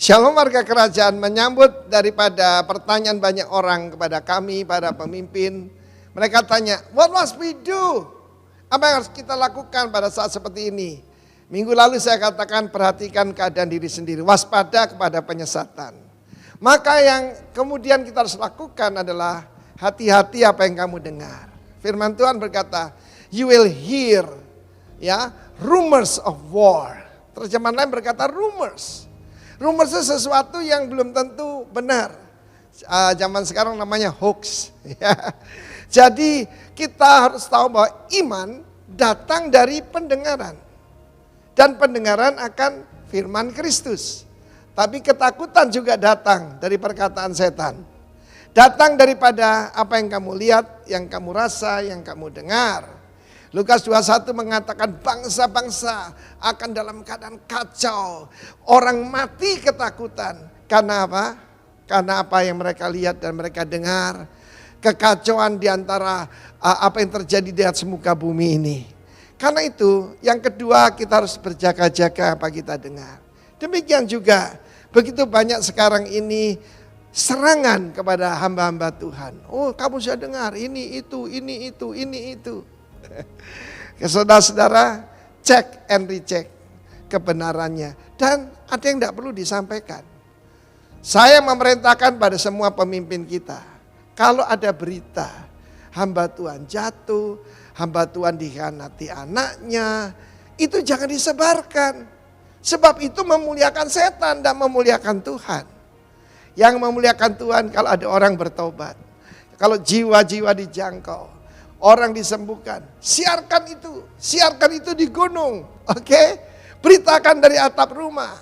Shalom warga kerajaan, menyambut daripada pertanyaan banyak orang kepada kami, para pemimpin. Mereka tanya, what must we do? Apa yang harus kita lakukan pada saat seperti ini? Minggu lalu saya katakan perhatikan keadaan diri sendiri, waspada kepada penyesatan. Maka yang kemudian kita harus lakukan adalah hati-hati apa yang kamu dengar. Firman Tuhan berkata, you will hear rumors of war. Terjemahan lain berkata rumors. Rumors itu sesuatu yang belum tentu benar. Zaman sekarang namanya hoax. Jadi kita harus tahu bahwa iman datang dari pendengaran. Dan pendengaran akan firman Kristus. Tapi ketakutan juga datang dari perkataan setan. Datang daripada apa yang kamu lihat, yang kamu rasa, yang kamu dengar. Lukas 21 mengatakan bangsa-bangsa akan dalam keadaan kacau. Orang mati ketakutan. Karena apa? Karena apa yang mereka lihat dan mereka dengar. Kekacauan di antara apa yang terjadi di atas muka bumi ini. Karena itu yang kedua kita harus berjaga-jaga apa kita dengar. Demikian juga begitu banyak sekarang ini serangan kepada hamba-hamba Tuhan. Oh kamu sudah dengar ini itu, ini itu, ini itu. Saudara-saudara, cek and recheck kebenarannya. Dan ada yang tidak perlu disampaikan. Saya memerintahkan pada semua pemimpin kita. Kalau ada berita hamba Tuhan jatuh, hamba Tuhan dikhianati anaknya, itu jangan disebarkan. Sebab itu memuliakan setan dan memuliakan Tuhan. Yang memuliakan Tuhan kalau ada orang bertobat. Kalau jiwa-jiwa dijangkau. Orang disembuhkan, siarkan itu di gunung, oke? Beritakan dari atap rumah.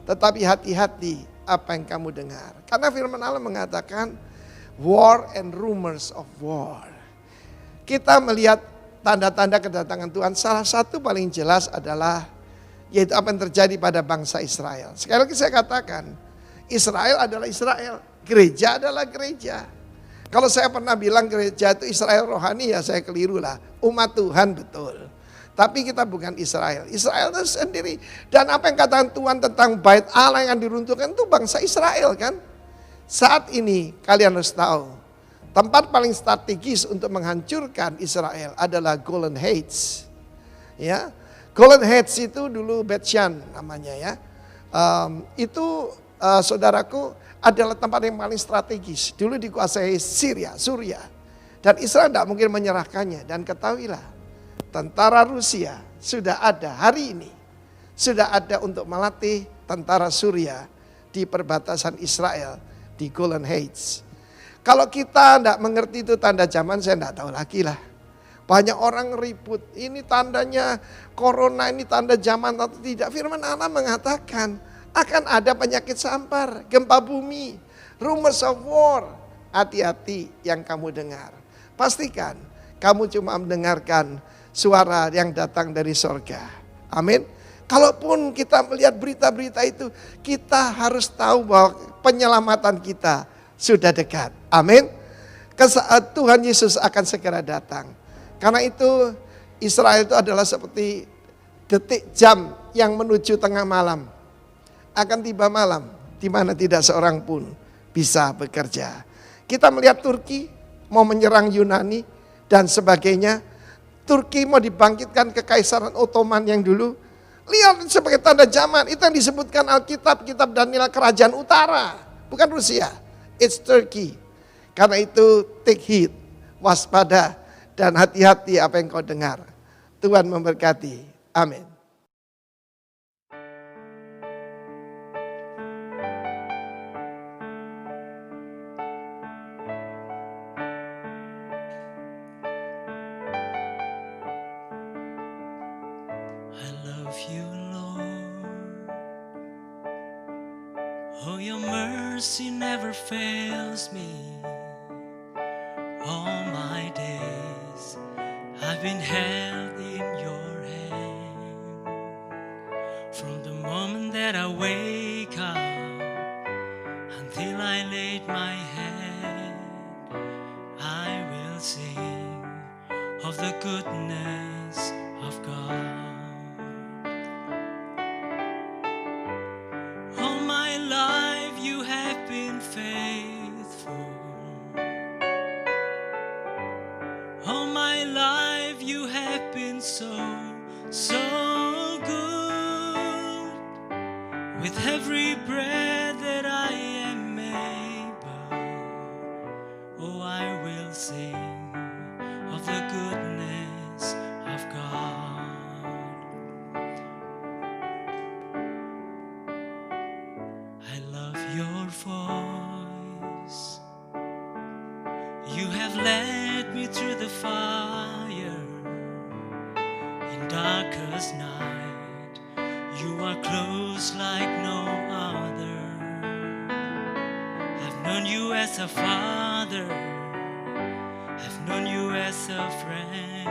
Tetapi hati-hati apa yang kamu dengar. Karena firman Allah mengatakan, war and rumors of war. Kita melihat tanda-tanda kedatangan Tuhan, salah satu paling jelas adalah, yaitu apa yang terjadi pada bangsa Israel. Sekali lagi saya katakan, Israel adalah Israel, gereja adalah gereja. Kalau saya pernah bilang gereja itu Israel rohani ya saya keliru lah. Umat Tuhan betul. Tapi kita bukan Israel. Israel itu sendiri. Dan apa yang katakan Tuhan tentang bait Allah yang diruntuhkan itu bangsa Israel kan. Saat ini kalian harus tahu. Tempat paling strategis untuk menghancurkan Israel adalah Golden Heights. Ya, Golden Heights itu dulu Bet-Shan namanya ya. Saudaraku, adalah tempat yang paling strategis. Dulu dikuasai Suriah. Dan Israel tidak mungkin menyerahkannya. Dan ketahuilah, tentara Rusia sudah ada hari ini. Sudah ada untuk melatih tentara Suriah di perbatasan Israel di Golden Heights. Kalau kita tidak mengerti itu tanda zaman, saya tidak tahu lagi lah. Banyak orang ribut, ini tandanya corona, ini tanda zaman atau tidak. Firman Allah mengatakan, akan ada penyakit sampar, gempa bumi, rumors of war. Hati-hati yang kamu dengar. Pastikan kamu cuma mendengarkan suara yang datang dari sorga. Amin. Kalaupun kita melihat berita-berita itu, kita harus tahu bahwa penyelamatan kita sudah dekat. Amin. Tuhan Yesus akan segera datang. Karena itu Israel itu adalah seperti detik jam yang menuju tengah malam. Akan tiba malam di mana tidak seorang pun bisa bekerja. Kita melihat Turki mau menyerang Yunani dan sebagainya. Turki mau dibangkitkan kekaisaran Ottoman yang dulu. Lihat sebagai tanda zaman, itu yang disebutkan Alkitab, kitab Daniel kerajaan utara, bukan Rusia. It's Turkey. Karena itu take heed, waspada dan hati-hati apa yang kau dengar. Tuhan memberkati. Amin. Oh, your mercy never fails me. All my days I've been held in your hand. From the moment that I wake up until I laid my head, I will sing of the goodness of God. All my life With every breath that I am able, oh, I will sing of the goodness of God. I love your voice. You have led me through the fire in darkest night. You are close like no other. I've known you as a father. I've known you as a friend.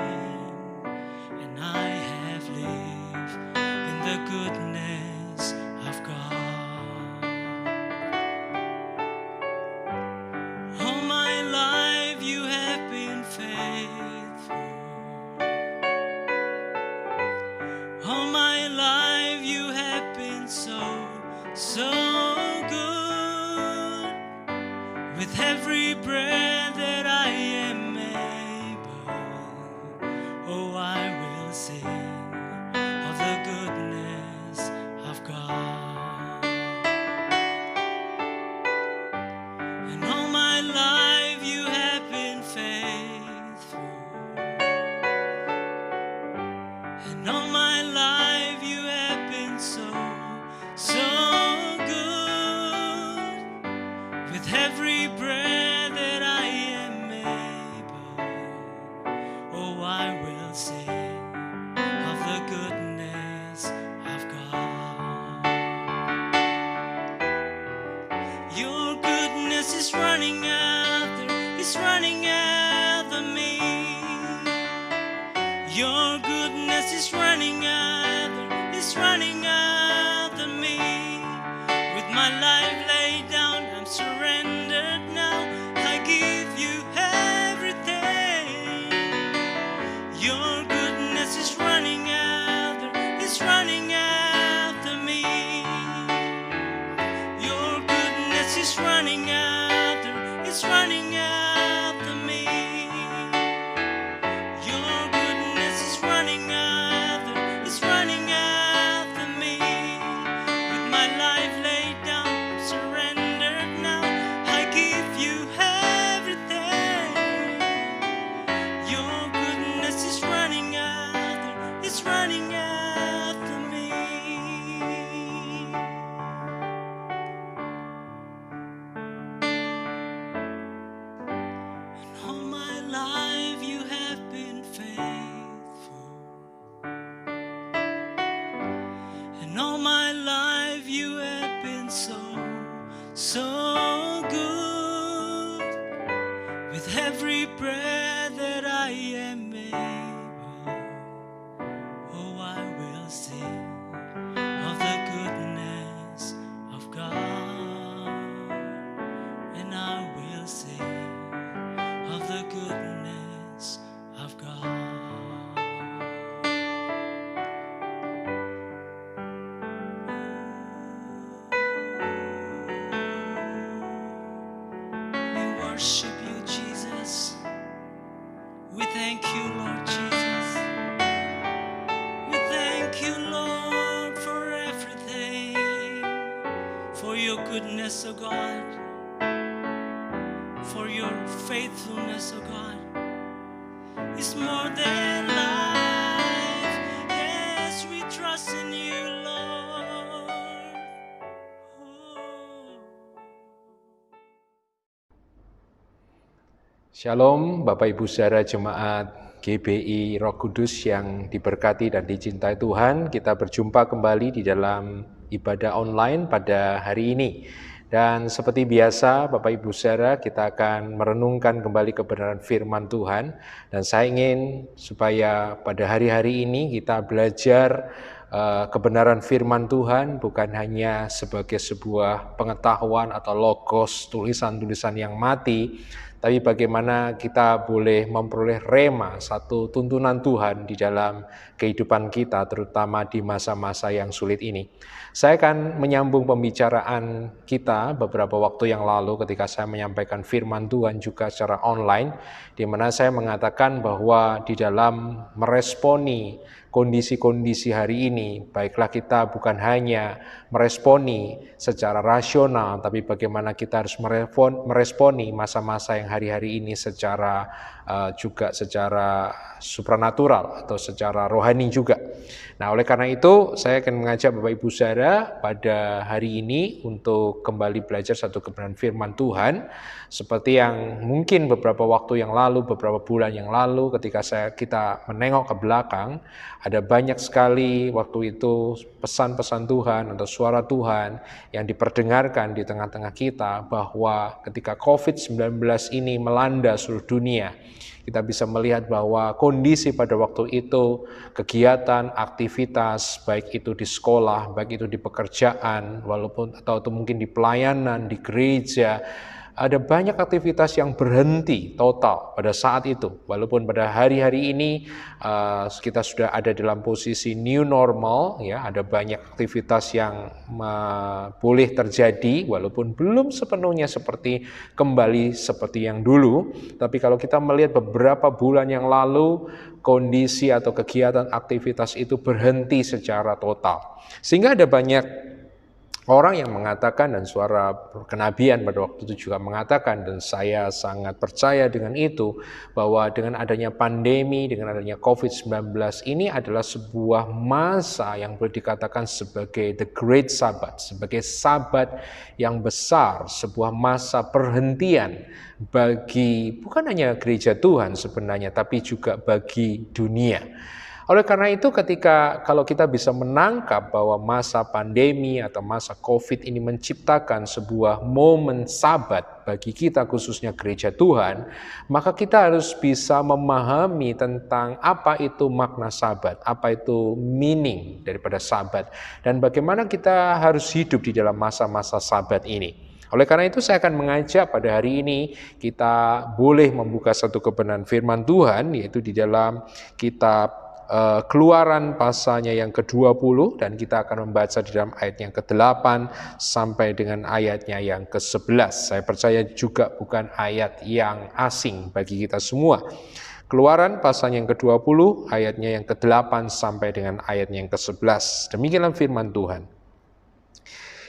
And I have lived in the goodness of God. All my life you have been faithful. All my life you have been so good. With every breath that I am able, oh, I will sing of the goodness of God. And all my life you have been faithful. And all my life you have been so good. With every breath that I am able, oh, I will sing of the goodness of God. Your goodness is running after me. Your goodness is running after me. With my life laid down, I'm surrendered now. I give you everything. Your goodness is running after me. Your goodness is running after me. Your goodness is running after me. With my life laid down, I'm surrendered now. I give you everything. Your goodness is running after me. And all my life you have been faithful. And all my life you have been so good. With every breath that I am able, oh, I will sing of the goodness of God. And I will sing of the goodness of God. We worship you, Jesus. We thank you, Lord Jesus. We thank you, Lord, for everything. For your goodness, O God. For your faithfulness, O God. It's more than life. Yes, we trust in you, Lord. Oh. Shalom Bapak Ibu Saudara Jemaat GBI Roh Kudus yang diberkati dan dicintai Tuhan. Kita berjumpa kembali di dalam ibadah online pada hari ini. Dan seperti biasa Bapak Ibu Saudara, kita akan merenungkan kembali kebenaran firman Tuhan. Dan saya ingin supaya pada hari-hari ini kita belajar kebenaran firman Tuhan bukan hanya sebagai sebuah pengetahuan atau logos, tulisan-tulisan yang mati, tapi bagaimana kita boleh memperoleh rema, satu tuntunan Tuhan di dalam kehidupan kita, terutama di masa-masa yang sulit ini. Saya akan menyambung pembicaraan kita beberapa waktu yang lalu ketika saya menyampaikan firman Tuhan juga secara online, di mana saya mengatakan bahwa di dalam meresponi kondisi-kondisi hari ini, baiklah kita bukan hanya meresponi secara rasional, tapi bagaimana kita harus meresponi masa-masa yang hari-hari ini secara juga secara supranatural atau secara rohani juga. Nah, oleh karena itu saya akan mengajak Bapak Ibu Saudara pada hari ini untuk kembali belajar satu kebenaran firman Tuhan, seperti yang mungkin beberapa waktu yang lalu, beberapa bulan yang lalu ketika kita menengok ke belakang, ada banyak sekali waktu itu pesan-pesan Tuhan atau suara Tuhan yang diperdengarkan di tengah-tengah kita, bahwa ketika COVID-19 ini melanda seluruh dunia, kita bisa melihat bahwa kondisi pada waktu itu, kegiatan, aktivitas, baik itu di sekolah, baik itu di pekerjaan, walaupun atau mungkin di pelayanan, di gereja, ada banyak aktivitas yang berhenti total pada saat itu. Walaupun pada hari-hari ini kita sudah ada dalam posisi new normal, ya, ada banyak aktivitas yang boleh terjadi, walaupun belum sepenuhnya seperti kembali seperti yang dulu. Tapi kalau kita melihat beberapa bulan yang lalu, kondisi atau kegiatan aktivitas itu berhenti secara total. Sehingga ada banyak orang yang mengatakan, dan suara kenabian pada waktu itu juga mengatakan, dan saya sangat percaya dengan itu, bahwa dengan adanya pandemi, dengan adanya COVID-19 ini adalah sebuah masa yang boleh dikatakan sebagai the great Sabbath, sebagai sabat yang besar, sebuah masa perhentian bagi bukan hanya gereja Tuhan sebenarnya, tapi juga bagi dunia. Oleh karena itu, kalau kita bisa menangkap bahwa masa pandemi atau masa COVID ini menciptakan sebuah momen sabat bagi kita, khususnya gereja Tuhan, maka kita harus bisa memahami tentang apa itu makna sabat, apa itu meaning daripada sabat, dan bagaimana kita harus hidup di dalam masa-masa sabat ini. Oleh karena itu saya akan mengajak pada hari ini kita boleh membuka satu kebenaran firman Tuhan, yaitu di dalam kitab Keluaran pasalnya yang ke-20, dan kita akan membaca di dalam ayat yang ke-8 sampai dengan ayatnya yang ke-11. Saya percaya juga bukan ayat yang asing bagi kita semua. Keluaran pasalnya yang ke-20, ayatnya yang ke-8 sampai dengan ayatnya yang ke-11. Demikianlah firman Tuhan.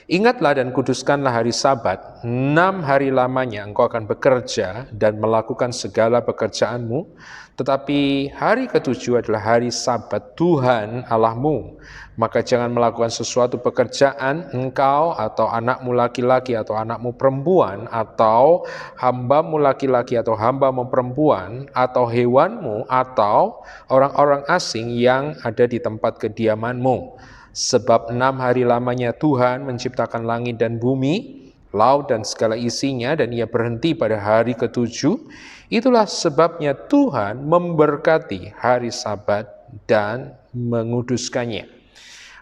Ingatlah dan kuduskanlah hari Sabat, 6 hari lamanya engkau akan bekerja dan melakukan segala pekerjaanmu, tetapi hari ke-7 adalah hari Sabat Tuhan Allahmu. Maka jangan melakukan sesuatu pekerjaan engkau atau anakmu laki-laki atau anakmu perempuan atau hambamu laki-laki atau hambamu perempuan atau hewanmu atau orang-orang asing yang ada di tempat kediamanmu. Sebab 6 hari lamanya Tuhan menciptakan langit dan bumi, laut dan segala isinya, dan ia berhenti pada hari ke-7. Itulah sebabnya Tuhan memberkati hari Sabat dan menguduskannya.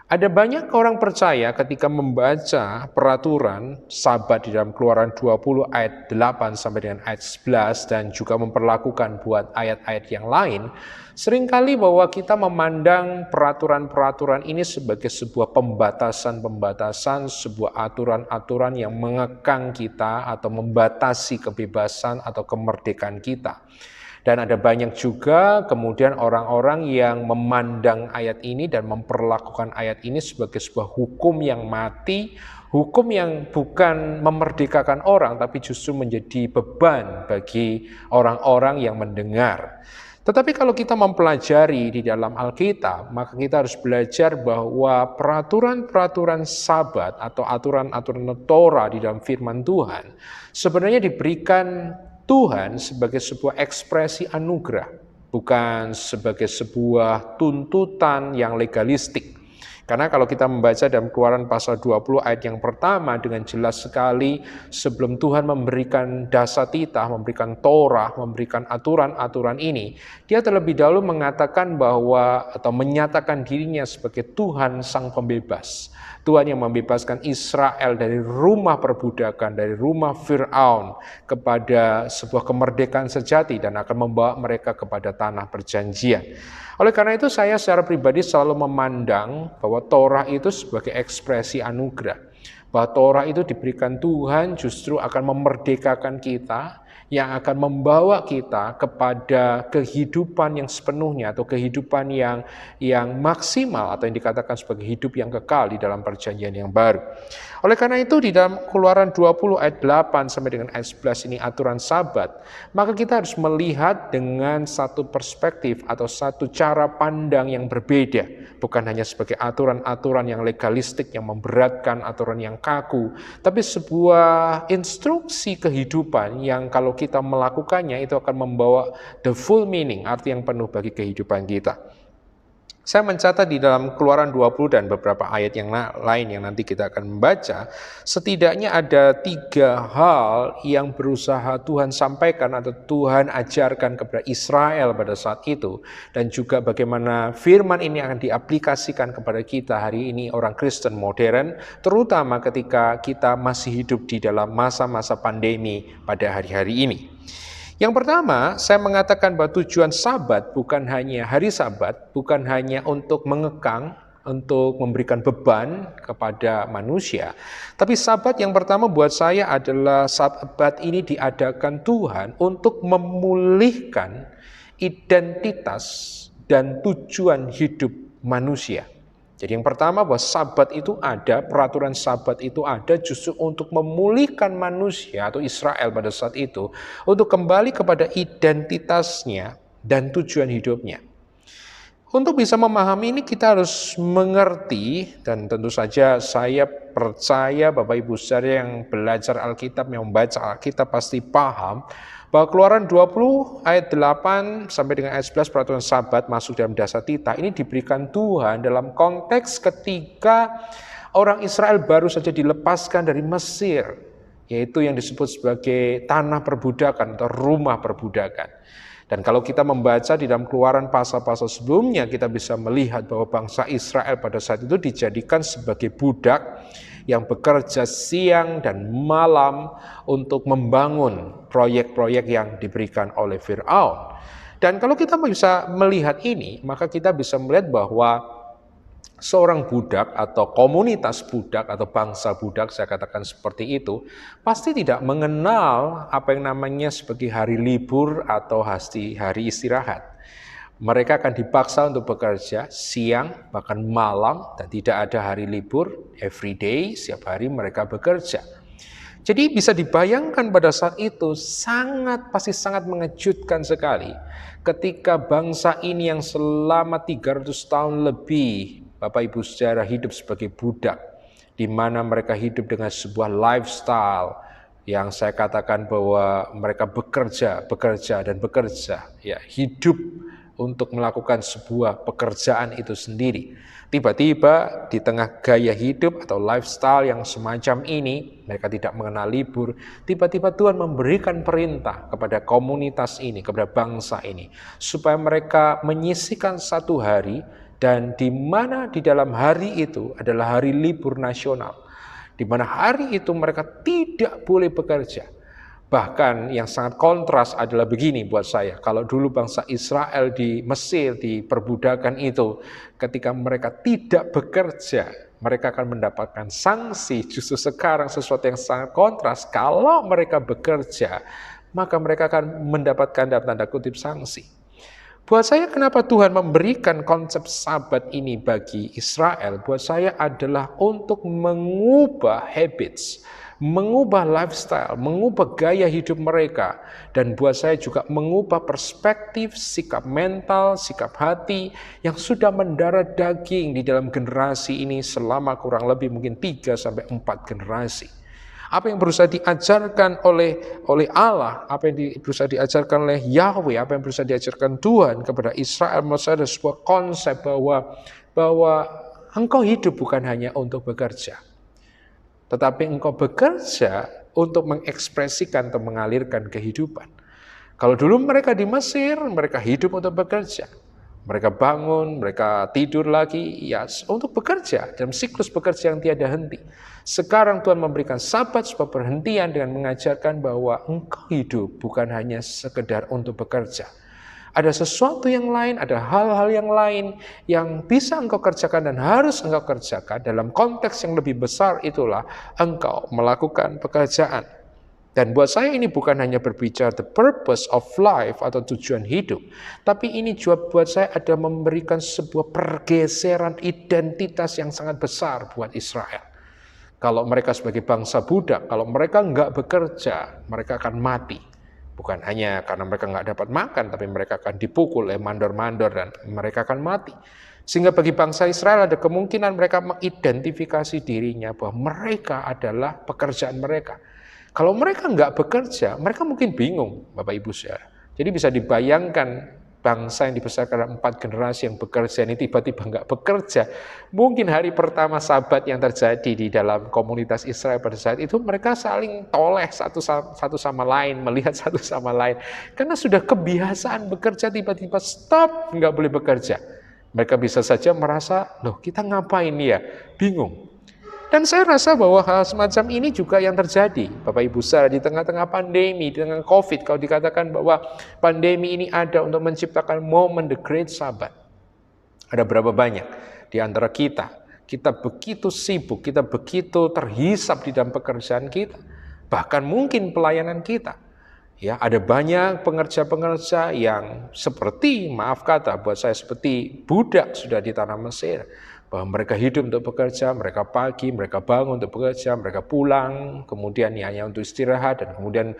Ada banyak orang percaya ketika membaca peraturan Sabat di dalam Keluaran 20 ayat 8 sampai dengan ayat 11 dan juga memperlakukan buat ayat-ayat yang lain, seringkali bahwa kita memandang peraturan-peraturan ini sebagai sebuah pembatasan-pembatasan, sebuah aturan-aturan yang mengekang kita atau membatasi kebebasan atau kemerdekaan kita. Dan ada banyak juga kemudian orang-orang yang memandang ayat ini dan memperlakukan ayat ini sebagai sebuah hukum yang mati, hukum yang bukan memerdekakan orang, tapi justru menjadi beban bagi orang-orang yang mendengar. Tetapi kalau kita mempelajari di dalam Alkitab, maka kita harus belajar bahwa peraturan-peraturan Sabat atau aturan-aturan Torah di dalam firman Tuhan sebenarnya diberikan Tuhan sebagai sebuah ekspresi anugerah, bukan sebagai sebuah tuntutan yang legalistik. Karena kalau kita membaca dalam Keluaran pasal 20 ayat yang pertama dengan jelas sekali, sebelum Tuhan memberikan dasar titah, memberikan Torah, memberikan aturan-aturan ini, dia terlebih dahulu mengatakan bahwa atau menyatakan dirinya sebagai Tuhan sang pembebas. Tuhan yang membebaskan Israel dari rumah perbudakan, dari rumah Fir'aun kepada sebuah kemerdekaan sejati dan akan membawa mereka kepada tanah perjanjian. Oleh karena itu saya secara pribadi selalu memandang bahwa Torah itu sebagai ekspresi anugerah. Bahwa Torah itu diberikan Tuhan justru akan memerdekakan kita, yang akan membawa kita kepada kehidupan yang sepenuhnya atau kehidupan yang maksimal atau yang dikatakan sebagai hidup yang kekal di dalam perjanjian yang baru. Oleh karena itu di dalam Keluaran 20 ayat 8 sampai dengan ayat 11 ini aturan Sabat, maka kita harus melihat dengan satu perspektif atau satu cara pandang yang berbeda, bukan hanya sebagai aturan-aturan yang legalistik yang memberatkan, aturan yang kaku, tapi sebuah instruksi kehidupan yang kalau kita melakukannya itu akan membawa the full meaning, arti yang penuh bagi kehidupan kita. Saya mencatat di dalam Keluaran 20 dan beberapa ayat yang lain yang nanti kita akan membaca, setidaknya ada 3 hal yang berusaha Tuhan sampaikan atau Tuhan ajarkan kepada Israel pada saat itu, dan juga bagaimana firman ini akan diaplikasikan kepada kita hari ini orang Kristen modern, terutama ketika kita masih hidup di dalam masa-masa pandemi pada hari-hari ini. Yang pertama, saya mengatakan bahwa tujuan Sabat bukan hanya hari Sabat, bukan hanya untuk mengekang, untuk memberikan beban kepada manusia. Tapi Sabat yang pertama buat saya adalah Sabat ini diadakan Tuhan untuk memulihkan identitas dan tujuan hidup manusia. Jadi yang pertama bahwa Sabat itu ada, peraturan Sabat itu ada justru untuk memulihkan manusia atau Israel pada saat itu untuk kembali kepada identitasnya dan tujuan hidupnya. Untuk bisa memahami ini kita harus mengerti, dan tentu saja saya percaya Bapak Ibu saudara yang belajar Alkitab, yang membaca Alkitab pasti paham bahwa Keluaran 20 ayat 8 sampai dengan ayat 11 peraturan Sabat masuk dalam dasar titah ini diberikan Tuhan dalam konteks ketika orang Israel baru saja dilepaskan dari Mesir, yaitu yang disebut sebagai tanah perbudakan atau rumah perbudakan. Dan kalau kita membaca di dalam Keluaran pasal-pasal sebelumnya, kita bisa melihat bahwa bangsa Israel pada saat itu dijadikan sebagai budak yang bekerja siang dan malam untuk membangun proyek-proyek yang diberikan oleh Fir'aun. Dan kalau kita bisa melihat ini, maka kita bisa melihat bahwa seorang budak atau komunitas budak atau bangsa budak, saya katakan seperti itu, pasti tidak mengenal apa yang namanya sebagai hari libur atau hari istirahat. Mereka akan dipaksa untuk bekerja siang, bahkan malam, dan tidak ada hari libur, every day, setiap hari mereka bekerja. Jadi bisa dibayangkan pada saat itu pasti sangat mengejutkan sekali ketika bangsa ini yang selama 300 tahun lebih, Bapak Ibu saudara, hidup sebagai budak, di mana mereka hidup dengan sebuah lifestyle yang saya katakan bahwa mereka bekerja, ya, hidup untuk melakukan sebuah pekerjaan itu sendiri. Tiba-tiba di tengah gaya hidup atau lifestyle yang semacam ini, mereka tidak mengenal libur, tiba-tiba Tuhan memberikan perintah kepada komunitas ini, kepada bangsa ini, supaya mereka menyisihkan satu hari, dan di mana di dalam hari itu adalah hari libur nasional, di mana hari itu mereka tidak boleh bekerja. Bahkan yang sangat kontras adalah begini buat saya, kalau dulu bangsa Israel di Mesir, di perbudakan itu, ketika mereka tidak bekerja, mereka akan mendapatkan sanksi. Justru sekarang sesuatu yang sangat kontras, kalau mereka bekerja, maka mereka akan mendapatkan dalam tanda kutip sanksi. Buat saya kenapa Tuhan memberikan konsep Sabat ini bagi Israel, buat saya adalah untuk mengubah habits, mengubah lifestyle, mengubah gaya hidup mereka, dan buat saya juga mengubah perspektif, sikap mental, sikap hati yang sudah mendarah daging di dalam generasi ini selama kurang lebih mungkin 3-4 generasi. Apa yang berusaha diajarkan oleh Allah, apa yang berusaha diajarkan oleh Yahweh, apa yang berusaha diajarkan Tuhan kepada Israel, menurut saya ada sebuah konsep bahwa engkau hidup bukan hanya untuk bekerja, tetapi engkau bekerja untuk mengekspresikan atau mengalirkan kehidupan. Kalau dulu mereka di Mesir, mereka hidup untuk bekerja. Mereka bangun, mereka tidur lagi, ya untuk bekerja, dalam siklus bekerja yang tiada henti. Sekarang Tuhan memberikan Sabat sebuah perhentian dengan mengajarkan bahwa engkau hidup bukan hanya sekedar untuk bekerja. Ada sesuatu yang lain, ada hal-hal yang lain yang bisa engkau kerjakan dan harus engkau kerjakan. Dalam konteks yang lebih besar itulah engkau melakukan pekerjaan. Dan buat saya ini bukan hanya berbicara the purpose of life atau tujuan hidup. Tapi ini juga buat saya ada memberikan sebuah pergeseran identitas yang sangat besar buat Israel. Kalau mereka sebagai bangsa budak, kalau mereka nggak bekerja, mereka akan mati. Bukan hanya karena mereka nggak dapat makan, tapi mereka akan dipukul oleh mandor-mandor dan mereka akan mati. Sehingga bagi bangsa Israel ada kemungkinan mereka mengidentifikasi dirinya bahwa mereka adalah pekerjaan mereka. Kalau mereka nggak bekerja, mereka mungkin bingung, Bapak Ibu saudara. Jadi bisa dibayangkan bangsa yang dibesarkan dalam 4 generasi yang bekerja ini tiba-tiba nggak bekerja. Mungkin hari pertama Sabat yang terjadi di dalam komunitas Israel pada saat itu, mereka saling toleh satu sama lain, melihat satu sama lain. Karena sudah kebiasaan bekerja, tiba-tiba stop, nggak boleh bekerja. Mereka bisa saja merasa, loh kita ngapain ya? Bingung. Dan saya rasa bahwa hal semacam ini juga yang terjadi, Bapak Ibu saudara, di tengah-tengah pandemi, di tengah COVID, kalau dikatakan bahwa pandemi ini ada untuk menciptakan momen the great Sabbath. Ada berapa banyak di antara kita begitu sibuk, kita begitu terhisap di dalam pekerjaan kita, bahkan mungkin pelayanan kita. Ya, ada banyak pengerja-pengerja yang seperti, maaf kata, buat saya seperti budak sudah di tanah Mesir. Bahwa mereka hidup untuk bekerja, mereka pagi, mereka bangun untuk bekerja, mereka pulang, kemudian hanya untuk istirahat, dan kemudian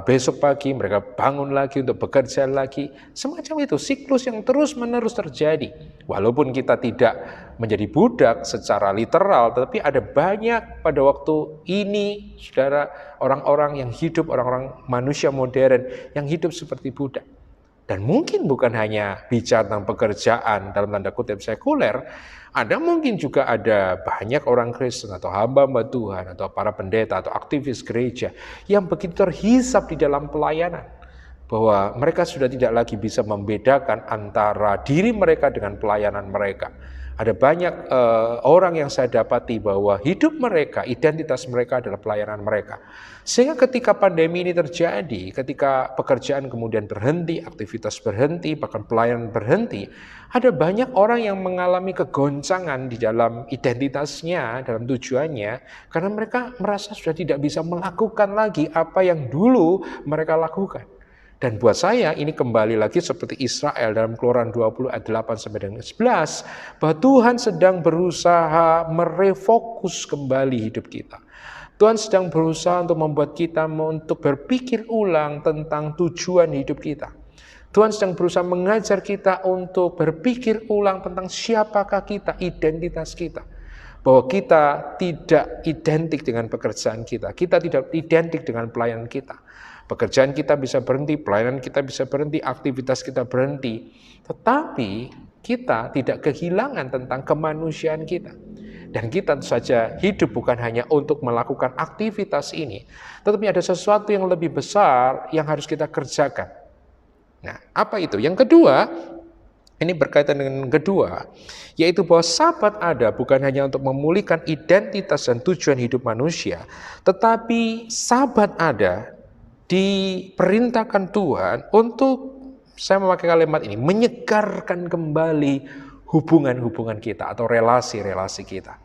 besok pagi mereka bangun lagi untuk bekerja lagi. Semacam itu, siklus yang terus-menerus terjadi. Walaupun kita tidak menjadi budak secara literal, tetapi ada banyak pada waktu ini, saudara, orang-orang yang hidup, orang-orang manusia modern yang hidup seperti budak. Dan mungkin bukan hanya bicara tentang pekerjaan dalam tanda kutip sekuler, ada mungkin juga ada banyak orang Kristen atau hamba-hamba Tuhan atau para pendeta atau aktivis gereja yang begitu terhisap di dalam pelayanan. Bahwa mereka sudah tidak lagi bisa membedakan antara diri mereka dengan pelayanan mereka. Ada banyak orang yang saya dapati bahwa hidup mereka, identitas mereka adalah pelayanan mereka. Sehingga ketika pandemi ini terjadi, ketika pekerjaan kemudian berhenti, aktivitas berhenti, bahkan pelayanan berhenti, ada banyak orang yang mengalami kegoncangan di dalam identitasnya, dalam tujuannya, karena mereka merasa sudah tidak bisa melakukan lagi apa yang dulu mereka lakukan. Dan buat saya ini kembali lagi seperti Israel dalam Keluaran 20 ayat 8 sampai dengan 11, bahwa Tuhan sedang berusaha merefokus kembali hidup kita. Tuhan sedang berusaha untuk membuat kita untuk berpikir ulang tentang tujuan hidup kita. Tuhan sedang berusaha mengajar kita untuk berpikir ulang tentang siapakah kita, identitas kita. Bahwa kita tidak identik dengan pekerjaan kita tidak identik dengan pelayanan kita. Pekerjaan kita bisa berhenti, pelayanan kita bisa berhenti, aktivitas kita berhenti. Tetapi kita tidak kehilangan tentang kemanusiaan kita. Dan kita tentu saja hidup bukan hanya untuk melakukan aktivitas ini, tetapi ada sesuatu yang lebih besar yang harus kita kerjakan. Nah, apa itu? Yang kedua, ini berkaitan dengan kedua, yaitu bahwa Sabat ada bukan hanya untuk memulihkan identitas dan tujuan hidup manusia, tetapi Sabat ada diperintahkan Tuhan untuk, saya memakai kalimat ini, menyegarkan kembali hubungan-hubungan kita atau relasi-relasi kita.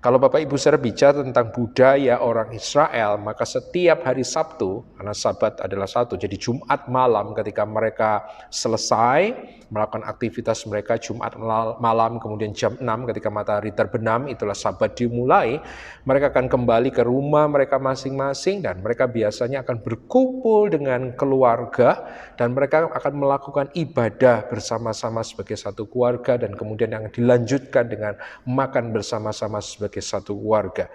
Kalau Bapak Ibu saudara bicara tentang budaya orang Israel, maka setiap hari Sabtu, karena Sabat adalah satu, jadi Jumat malam ketika mereka selesai melakukan aktivitas mereka Jumat malam, kemudian jam 6 ketika matahari terbenam, itulah Sabat dimulai, mereka akan kembali ke rumah mereka masing-masing dan mereka biasanya akan berkumpul dengan keluarga dan mereka akan melakukan ibadah bersama-sama sebagai satu keluarga dan kemudian yang dilanjutkan dengan makan bersama-sama sebagai satu keluarga.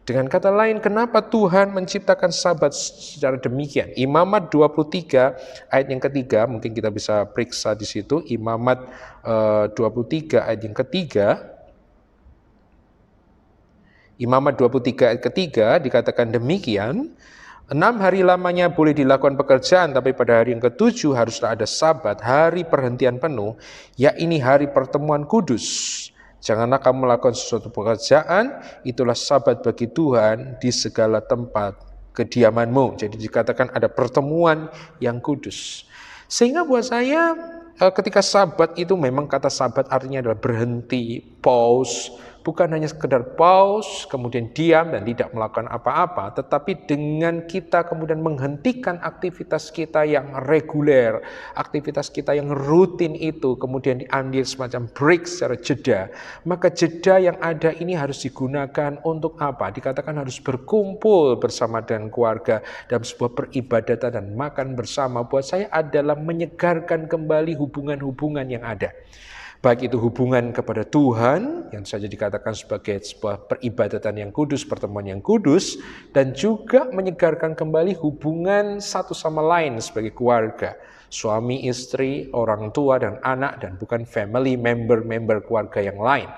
Dengan kata lain, kenapa Tuhan menciptakan Sabat secara demikian? Imamat 23 ayat yang ketiga, mungkin kita bisa periksa di situ. Imamat 23 ayat yang ketiga. Imamat 23 ayat ketiga dikatakan demikian, 6 hari lamanya boleh dilakukan pekerjaan, tapi pada hari yang ke-7 haruslah ada sabat, hari perhentian penuh, yakni hari pertemuan kudus. Janganlah kamu melakukan sesuatu pekerjaan, itulah sabat bagi Tuhan di segala tempat kediamanmu. Jadi dikatakan ada pertemuan yang kudus. Sehingga buat saya ketika sabat itu memang kata sabat artinya adalah berhenti, pause. Bukan hanya sekedar pause, kemudian diam dan tidak melakukan apa-apa, tetapi dengan kita kemudian menghentikan aktivitas kita yang reguler, aktivitas kita yang rutin itu, kemudian diambil semacam break secara jeda. Maka jeda yang ada ini harus digunakan untuk apa? Dikatakan harus berkumpul bersama dengan keluarga dalam sebuah peribadatan dan makan bersama. Buat saya adalah menyegarkan kembali hubungan-hubungan yang ada. Baik itu hubungan kepada Tuhan, yang saja dikatakan sebagai sebuah peribadatan yang kudus, pertemuan yang kudus, dan juga menyegarkan kembali hubungan satu sama lain sebagai keluarga. Suami, istri, orang tua, dan anak, dan bukan family member keluarga yang lain.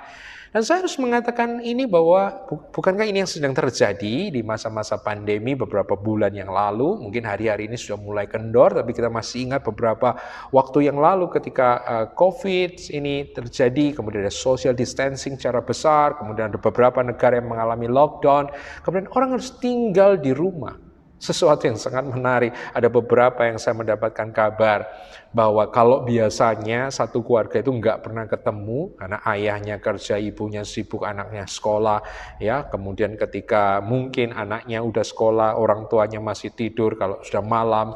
Dan saya harus mengatakan ini bahwa bukankah ini yang sedang terjadi di masa-masa pandemi beberapa bulan yang lalu, mungkin hari-hari ini sudah mulai kendor, tapi kita masih ingat beberapa waktu yang lalu ketika COVID ini terjadi, kemudian ada social distancing secara besar, kemudian ada beberapa negara yang mengalami lockdown, kemudian orang harus tinggal di rumah. Sesuatu yang sangat menarik, ada beberapa yang saya mendapatkan kabar bahwa kalau biasanya satu keluarga itu nggak pernah ketemu karena ayahnya kerja, ibunya sibuk, anaknya sekolah, ya. Kemudian ketika mungkin anaknya udah sekolah, orang tuanya masih tidur, kalau sudah malam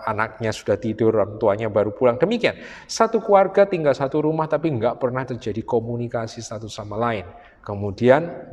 anaknya sudah tidur, orang tuanya baru pulang. Demikian, satu keluarga tinggal satu rumah tapi nggak pernah terjadi komunikasi satu sama lain. Kemudian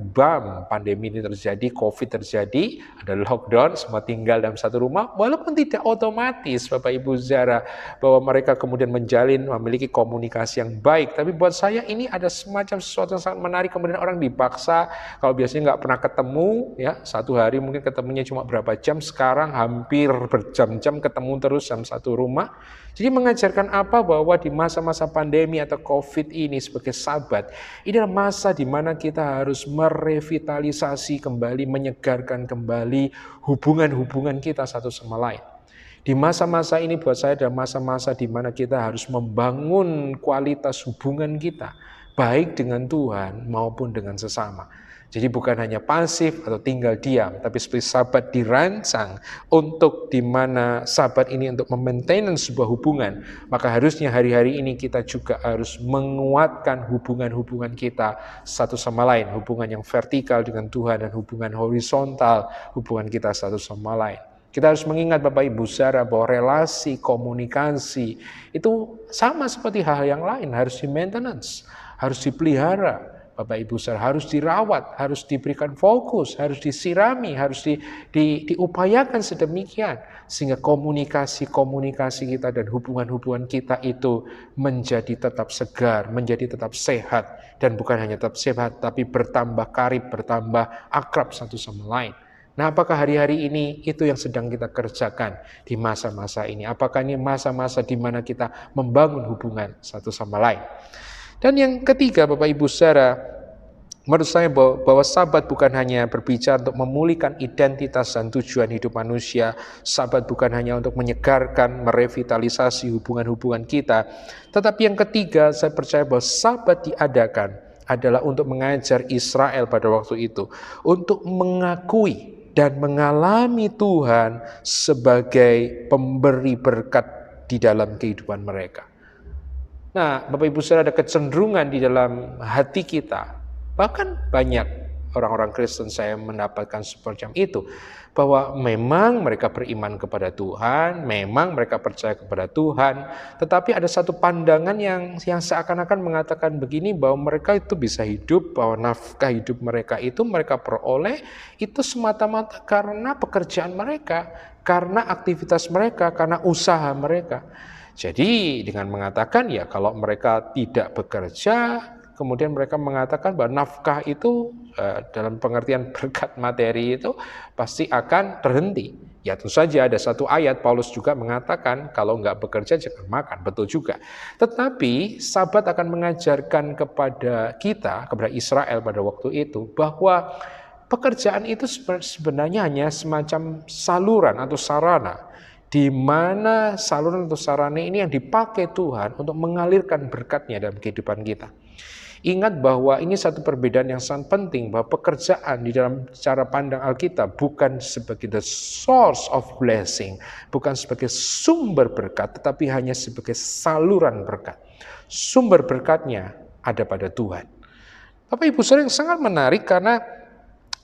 pandemi ini terjadi, COVID terjadi, ada lockdown, semua tinggal dalam satu rumah, walaupun tidak otomatis Bapak Ibu saudara bahwa mereka kemudian memiliki komunikasi yang baik. Tapi buat saya ini ada semacam sesuatu yang sangat menarik, kemudian orang dipaksa, kalau biasanya nggak pernah ketemu, ya satu hari mungkin ketemunya cuma berapa jam, sekarang hampir berjam-jam ketemu terus dalam satu rumah. Jadi mengajarkan apa? Bahwa di masa-masa pandemi atau COVID ini sebagai sabat, ini adalah masa di mana kita harus merevitalisasi kembali, menyegarkan kembali hubungan-hubungan kita satu sama lain. Di masa-masa ini buat saya adalah masa-masa di mana kita harus membangun kualitas hubungan kita, baik dengan Tuhan maupun dengan sesama. Jadi bukan hanya pasif atau tinggal diam, tapi seperti sabat dirancang untuk di mana sabat ini untuk memaintain sebuah hubungan, maka harusnya hari-hari ini kita juga harus menguatkan hubungan-hubungan kita satu sama lain, hubungan yang vertikal dengan Tuhan dan hubungan horizontal, hubungan kita satu sama lain. Kita harus mengingat Bapak Ibu saudara bahwa relasi, komunikasi itu sama seperti hal yang lain, harus di-maintenance, harus dipelihara. Bapak Ibu saudara, harus dirawat, harus diberikan fokus, harus disirami, harus diupayakan sedemikian. Sehingga komunikasi kita dan hubungan-hubungan kita itu menjadi tetap segar, menjadi tetap sehat. Dan bukan hanya tetap sehat, tapi bertambah karib, bertambah akrab satu sama lain. Nah, apakah hari-hari ini itu yang sedang kita kerjakan di masa-masa ini? Apakah ini masa-masa di mana kita membangun hubungan satu sama lain? Dan yang ketiga Bapak Ibu saudara, menurut saya bahwa sabat bukan hanya berbicara untuk memulihkan identitas dan tujuan hidup manusia. Sabat bukan hanya untuk menyegarkan, merevitalisasi hubungan-hubungan kita. Tetapi yang ketiga, saya percaya bahwa sabat diadakan adalah untuk mengajar Israel pada waktu itu, untuk mengakui dan mengalami Tuhan sebagai pemberi berkat di dalam kehidupan mereka. Nah, Bapak Ibu saudara, ada kecenderungan di dalam hati kita, bahkan banyak orang-orang Kristen saya mendapatkan semacam itu, bahwa memang mereka beriman kepada Tuhan, memang mereka percaya kepada Tuhan, tetapi ada satu pandangan yang seakan-akan mengatakan begini, bahwa mereka itu bisa hidup, bahwa nafkah hidup mereka itu mereka peroleh itu semata-mata karena pekerjaan mereka, karena aktivitas mereka, karena usaha mereka. Jadi dengan mengatakan ya kalau mereka tidak bekerja, kemudian mereka mengatakan bahwa nafkah itu dalam pengertian berkat materi itu pasti akan terhenti. Ya tentu saja ada satu ayat Paulus juga mengatakan kalau nggak bekerja jangan makan, betul juga. Tetapi Sabat akan mengajarkan kepada kita, kepada Israel pada waktu itu bahwa pekerjaan itu sebenarnya hanya semacam saluran atau sarana, di mana saluran atau sarana ini yang dipakai Tuhan untuk mengalirkan berkat-Nya dalam kehidupan kita. Ingat bahwa ini satu perbedaan yang sangat penting, bahwa pekerjaan di dalam cara pandang Alkitab bukan sebagai the source of blessing, bukan sebagai sumber berkat, tetapi hanya sebagai saluran berkat. Sumber berkat-Nya ada pada Tuhan. Bapak Ibu Saudara, yang sangat menarik karena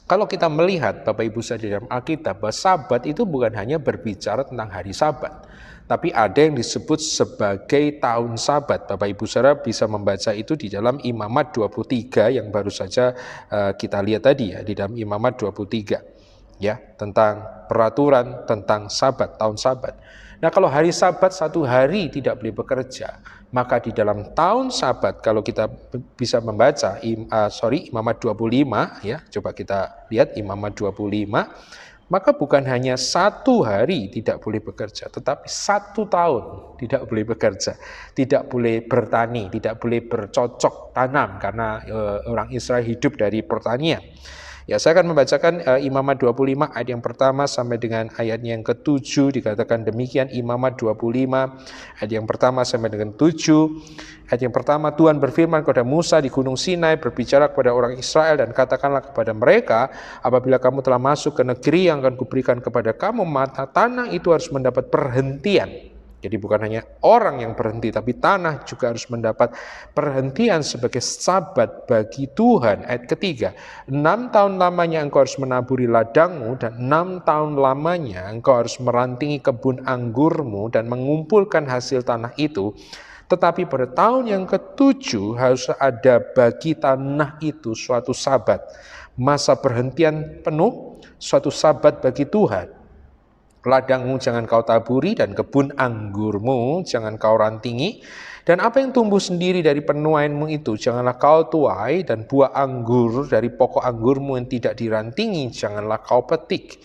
kalau kita melihat Bapak Ibu Saudara di dalam Alkitab, bahwa Sabat itu bukan hanya berbicara tentang hari Sabat, tapi ada yang disebut sebagai tahun Sabat. Bapak Ibu Saudara bisa membaca itu di dalam Imamat 23 yang baru saja kita lihat tadi ya, di dalam Imamat 23 ya, tentang peraturan tentang Sabat, tahun Sabat. Nah, kalau hari Sabat satu hari tidak boleh bekerja, maka di dalam tahun Sabat kalau kita bisa membaca Imamat 25 ya, coba kita lihat Imamat 25, maka bukan hanya satu hari tidak boleh bekerja, tetapi 1 tahun tidak boleh bekerja, tidak boleh bertani, tidak boleh bercocok tanam karena orang Israel hidup dari pertanian. Ya, saya akan membacakan Imamat 25 ayat yang pertama sampai dengan ayat yang ke-7. Dikatakan demikian, Imamat 25 ayat yang pertama sampai dengan 7. Ayat yang pertama, Tuhan berfirman kepada Musa di Gunung Sinai, berbicara kepada orang Israel, dan katakanlah kepada mereka, apabila kamu telah masuk ke negeri yang akan kuberikan kepada kamu, maka tanah itu harus mendapat perhentian. Jadi bukan hanya orang yang berhenti, tapi tanah juga harus mendapat perhentian sebagai Sabat bagi Tuhan. Ayat ketiga, 6 tahun lamanya engkau harus menaburi ladangmu, dan 6 tahun lamanya engkau harus merantingi kebun anggurmu dan mengumpulkan hasil tanah itu. Tetapi pada tahun yang ke-7 harus ada bagi tanah itu suatu Sabat, masa perhentian penuh, suatu Sabat bagi Tuhan. Ladangmu jangan kau taburi dan kebun anggurmu jangan kau rantingi, dan apa yang tumbuh sendiri dari penuaianmu itu janganlah kau tuai, dan buah anggur dari pokok anggurmu yang tidak dirantingi janganlah kau petik.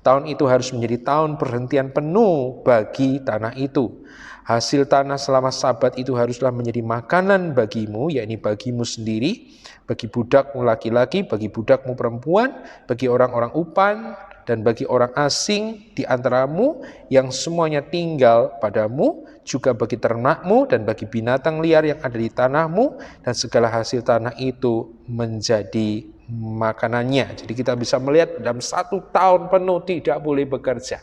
Tahun itu harus menjadi tahun perhentian penuh bagi tanah itu. Hasil tanah selama Sabat itu haruslah menjadi makanan bagimu, yakni bagimu sendiri, bagi budakmu laki-laki, bagi budakmu perempuan, bagi orang-orang upan, dan bagi orang asing di antaramu yang semuanya tinggal padamu, juga bagi ternakmu dan bagi binatang liar yang ada di tanahmu, dan segala hasil tanah itu menjadi makanannya. Jadi kita bisa melihat dalam 1 tahun penuh tidak boleh bekerja.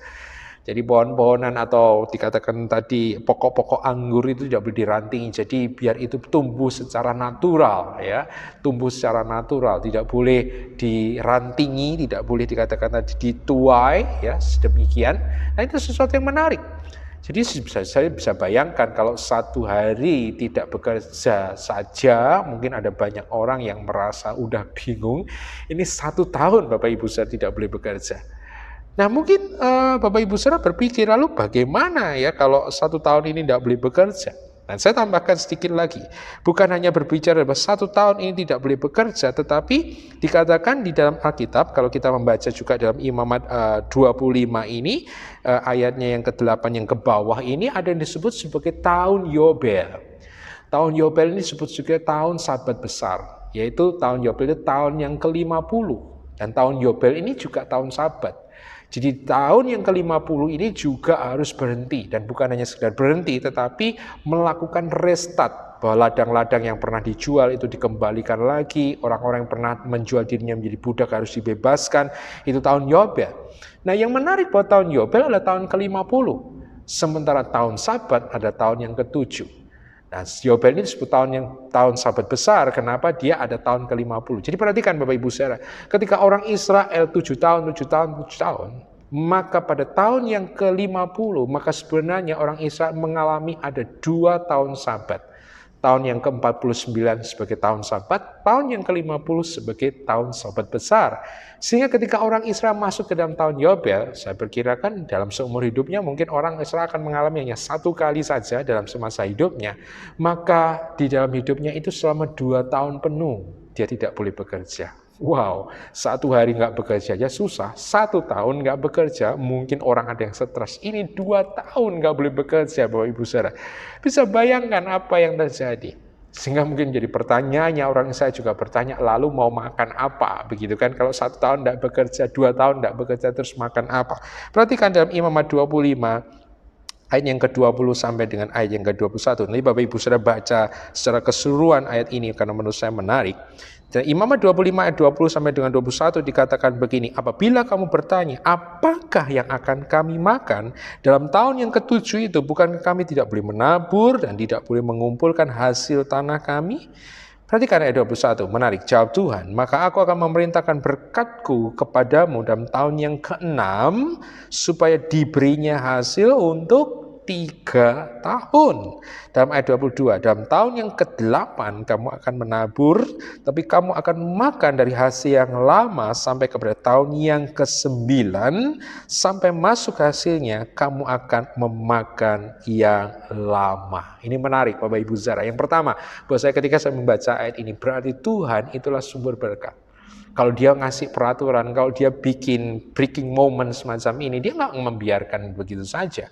Jadi pohon-pohonan atau dikatakan tadi pokok-pokok anggur itu tidak boleh dirantingi. Jadi biar itu tumbuh secara natural ya, tumbuh secara natural, tidak boleh dirantingi, tidak boleh dikatakan tadi dituai ya, sedemikian. Nah, itu sesuatu yang menarik. Jadi saya bisa bayangkan kalau 1 hari tidak bekerja saja, mungkin ada banyak orang yang merasa udah bingung. Ini 1 tahun Bapak Ibu Saudara tidak boleh bekerja. Nah, mungkin Bapak Ibu Saudara berpikir, lalu bagaimana ya kalau 1 tahun ini tidak boleh bekerja? Dan saya tambahkan sedikit lagi, bukan hanya berbicara bahwa 1 tahun ini tidak boleh bekerja, tetapi dikatakan di dalam Alkitab, kalau kita membaca juga dalam Imamat 25 ini, ayatnya yang ke-8 yang ke bawah ini ada yang disebut sebagai tahun Yobel. Tahun Yobel ini disebut juga tahun Sabat besar, yaitu tahun Yobel itu tahun yang ke-50. Dan tahun Yobel ini juga tahun Sabat. Jadi tahun yang ke-50 ini juga harus berhenti, dan bukan hanya sekedar berhenti tetapi melakukan restart, bahwa ladang-ladang yang pernah dijual itu dikembalikan lagi, orang-orang yang pernah menjual dirinya menjadi budak harus dibebaskan. Itu tahun Yobel. Nah, yang menarik bahwa tahun Yobel adalah tahun ke-50, sementara tahun Sabat ada tahun yang ke-7. Nah, Yobel ini disebut tahun Sabat besar. Kenapa? Dia ada tahun ke-50. Jadi perhatikan Bapak Ibu Saudara, ketika orang Israel 7 tahun, maka pada tahun yang ke-50, maka sebenarnya orang Israel mengalami ada 2 tahun Sabat. tahun yang ke-49 sebagai tahun Sabat, tahun yang ke-50 sebagai tahun Sabat besar. Sehingga ketika orang Israel masuk ke dalam tahun Yobel, saya perkirakan dalam seumur hidupnya mungkin orang Israel akan mengalami hanya satu kali saja dalam semasa hidupnya. Maka di dalam hidupnya itu selama 2 tahun penuh dia tidak boleh bekerja. Wow, 1 hari nggak bekerja aja susah, 1 tahun nggak bekerja, mungkin orang ada yang stres. Ini 2 tahun nggak boleh bekerja, Bapak Ibu Saudara. Bisa bayangkan apa yang terjadi. Sehingga mungkin jadi pertanyaannya, orang saya juga bertanya, lalu mau makan apa? Begitu kan, kalau 1 tahun nggak bekerja, 2 tahun nggak bekerja, terus makan apa? Perhatikan dalam Imamat 25, ayat yang ke-20 sampai dengan ayat yang ke-21. Nanti Bapak Ibu Saudara baca secara keseluruhan ayat ini karena menurut saya menarik. Dan Imamat 25 ayat 20 sampai dengan 21 dikatakan begini, apabila kamu bertanya, apakah yang akan kami makan dalam tahun yang ke-7 itu, bukan kami tidak boleh menabur dan tidak boleh mengumpulkan hasil tanah kami? Perhatikan ayat 21, menarik, jawab Tuhan, maka aku akan memerintahkan berkatku kepadamu dalam tahun yang ke-6, supaya diberinya hasil untuk 3 tahun. Dalam ayat 22, dalam tahun yang ke-8 kamu akan menabur, tapi kamu akan makan dari hasil yang lama sampai kepada tahun yang ke-9, sampai masuk hasilnya kamu akan memakan yang lama. Ini menarik Bapak Ibu Saudara. Yang pertama, buat saya ketika saya membaca ayat ini, berarti Tuhan itulah sumber berkat. Kalau dia ngasih peraturan, kalau dia bikin breaking moment semacam ini, dia nggak membiarkan begitu saja.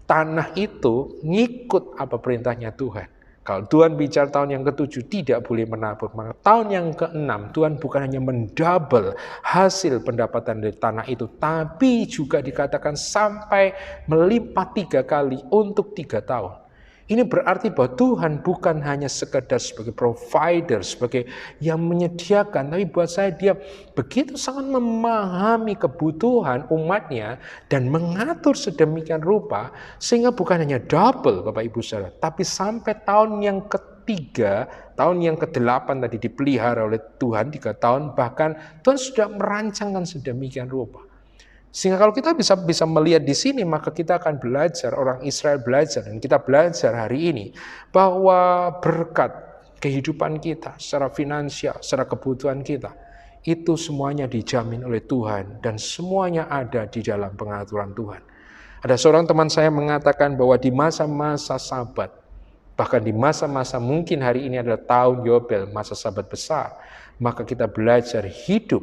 Tanah itu ngikut apa perintahnya Tuhan. Kalau Tuhan bicara tahun yang ke-7 tidak boleh menabur, maka tahun yang ke-6 Tuhan bukan hanya mendouble hasil pendapatan dari tanah itu, tapi juga dikatakan sampai melipat 3 kali untuk 3 tahun. Ini berarti bahwa Tuhan bukan hanya sekedar sebagai provider, sebagai yang menyediakan, tapi buat saya dia begitu sangat memahami kebutuhan umatnya dan mengatur sedemikian rupa, sehingga bukan hanya double Bapak Ibu Saudara, tapi sampai tahun yang ke-3, tahun yang ke-8 tadi dipelihara oleh Tuhan 3 tahun, bahkan Tuhan sudah merancangkan sedemikian rupa. Sehingga kalau kita bisa melihat di sini, maka kita akan belajar, orang Israel belajar, dan kita belajar hari ini, bahwa berkat kehidupan kita, secara finansial, secara kebutuhan kita, itu semuanya dijamin oleh Tuhan, dan semuanya ada di dalam pengaturan Tuhan. Ada seorang teman saya mengatakan bahwa di masa-masa Sabat, bahkan di masa-masa mungkin hari ini adalah tahun Yobel, masa Sabat besar, maka kita belajar hidup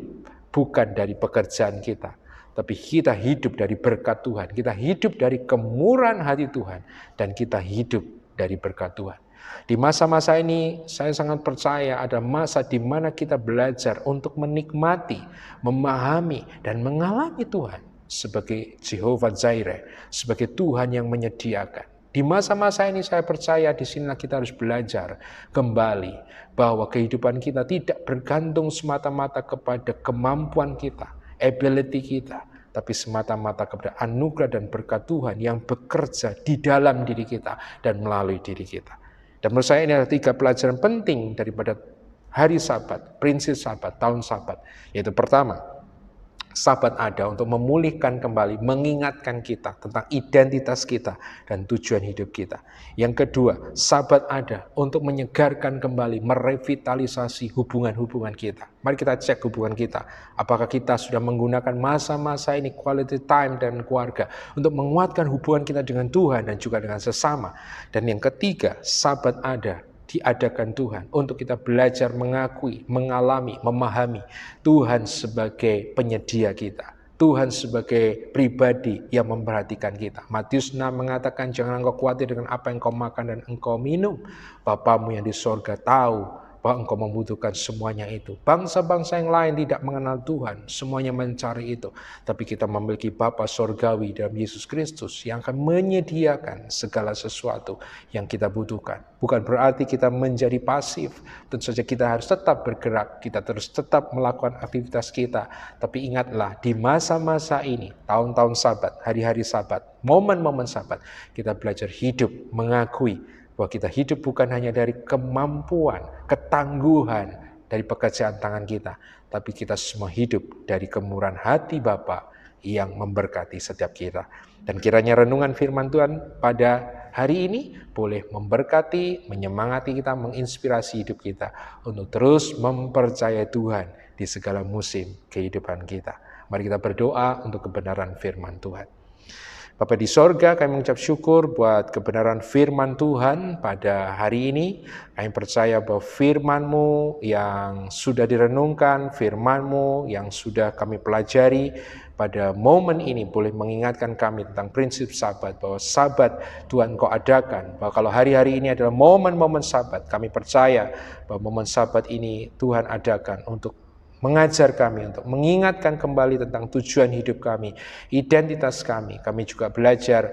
bukan dari pekerjaan kita, tapi kita hidup dari berkat Tuhan, kita hidup dari kemurahan hati Tuhan, dan kita hidup dari berkat Tuhan. Di masa-masa ini saya sangat percaya ada masa di mana kita belajar untuk menikmati, memahami, dan mengalami Tuhan sebagai Jehovah Jireh, sebagai Tuhan yang menyediakan. Di masa-masa ini saya percaya di sinilah kita harus belajar kembali bahwa kehidupan kita tidak bergantung semata-mata kepada kemampuan kita, ability kita, tapi semata-mata kepada anugerah dan berkat Tuhan yang bekerja di dalam diri kita dan melalui diri kita. Dan menurut saya ini adalah 3 pelajaran penting daripada hari Sabat, prinsip Sabat, tahun Sabat. Yaitu pertama, Sabat ada untuk memulihkan kembali, mengingatkan kita tentang identitas kita dan tujuan hidup kita. Yang kedua, Sabat ada untuk menyegarkan kembali, merevitalisasi hubungan-hubungan kita. Mari kita cek hubungan kita. Apakah kita sudah menggunakan masa-masa ini quality time dan keluarga untuk menguatkan hubungan kita dengan Tuhan dan juga dengan sesama. Dan yang ketiga, Sabat ada, diadakan Tuhan untuk kita belajar mengakui, mengalami, memahami Tuhan sebagai penyedia kita, Tuhan sebagai pribadi yang memperhatikan kita. Matius 6 mengatakan, jangan engkau khawatir dengan apa yang kau makan dan engkau minum, Bapamu yang di sorga tahu bahwa engkau membutuhkan semuanya itu. Bangsa-bangsa yang lain tidak mengenal Tuhan, semuanya mencari itu. Tapi kita memiliki Bapa Sorgawi dalam Yesus Kristus yang akan menyediakan segala sesuatu yang kita butuhkan. Bukan berarti kita menjadi pasif, tentu saja kita harus tetap bergerak, kita terus tetap melakukan aktivitas kita. Tapi ingatlah, di masa-masa ini, tahun-tahun Sabat, hari-hari Sabat, momen-momen Sabat, kita belajar hidup, mengakui bahwa kita hidup bukan hanya dari kemampuan, ketangguhan dari pekerjaan tangan kita, tapi kita semua hidup dari kemurahan hati Bapa yang memberkati setiap kita. Dan kiranya renungan firman Tuhan pada hari ini boleh memberkati, menyemangati kita, menginspirasi hidup kita untuk terus mempercayai Tuhan di segala musim kehidupan kita. Mari kita berdoa untuk kebenaran firman Tuhan. Bapa di sorga, kami mengucap syukur buat kebenaran firman Tuhan pada hari ini. Kami percaya bahwa firman-Mu yang sudah direnungkan, firman-Mu yang sudah kami pelajari pada momen ini boleh mengingatkan kami tentang prinsip Sabat, bahwa Sabat Tuhan Kau adakan, bahwa kalau hari-hari ini adalah momen-momen Sabat, kami percaya bahwa momen Sabat ini Tuhan adakan untuk mengajar kami, untuk mengingatkan kembali tentang tujuan hidup kami, identitas kami. Kami juga belajar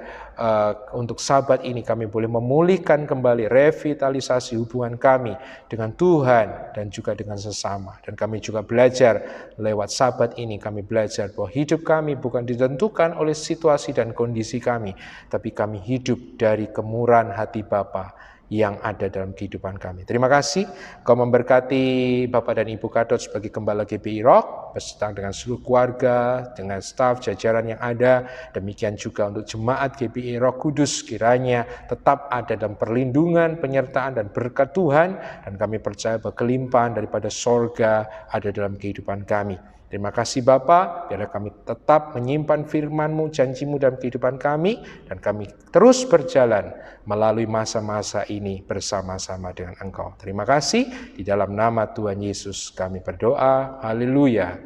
untuk Sabat ini kami boleh memulihkan kembali, revitalisasi hubungan kami dengan Tuhan dan juga dengan sesama. Dan kami juga belajar lewat Sabat ini, kami belajar bahwa hidup kami bukan ditentukan oleh situasi dan kondisi kami, tapi kami hidup dari kemurahan hati Bapa yang ada dalam kehidupan kami. Terima kasih Kau memberkati Bapak dan Ibu Kadot sebagai Gembala GBI Rock, beserta dengan seluruh keluarga, dengan staf jajaran yang ada. Demikian juga untuk jemaat GBI Rock Kudus, kiranya tetap ada dalam perlindungan, penyertaan dan berkat Tuhan, dan kami percaya bahwa kelimpahan daripada sorga ada dalam kehidupan kami. Terima kasih Bapa, biarlah kami tetap menyimpan firman-Mu, janji-Mu dalam kehidupan kami, dan kami terus berjalan melalui masa-masa ini bersama-sama dengan Engkau. Terima kasih, di dalam nama Tuhan Yesus kami berdoa, haleluya,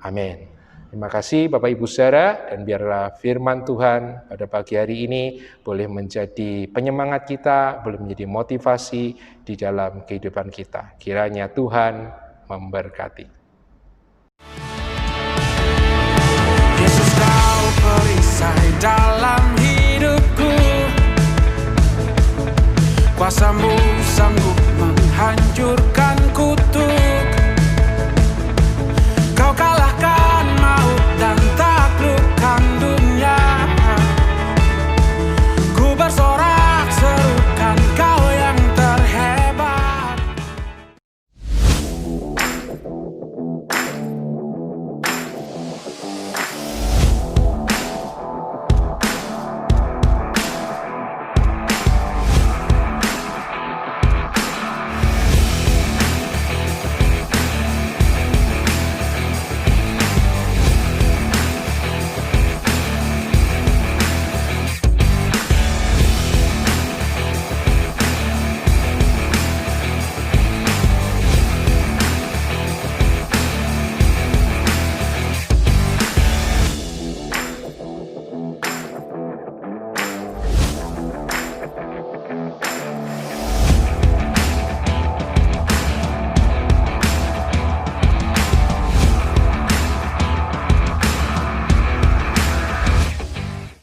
amin. Terima kasih Bapak Ibu Saudara, dan biarlah firman Tuhan pada pagi hari ini boleh menjadi penyemangat kita, boleh menjadi motivasi di dalam kehidupan kita. Kiranya Tuhan memberkati. Yesus, Kau perisai dalam hidupku, kuasa-Mu sanggup menghancurkan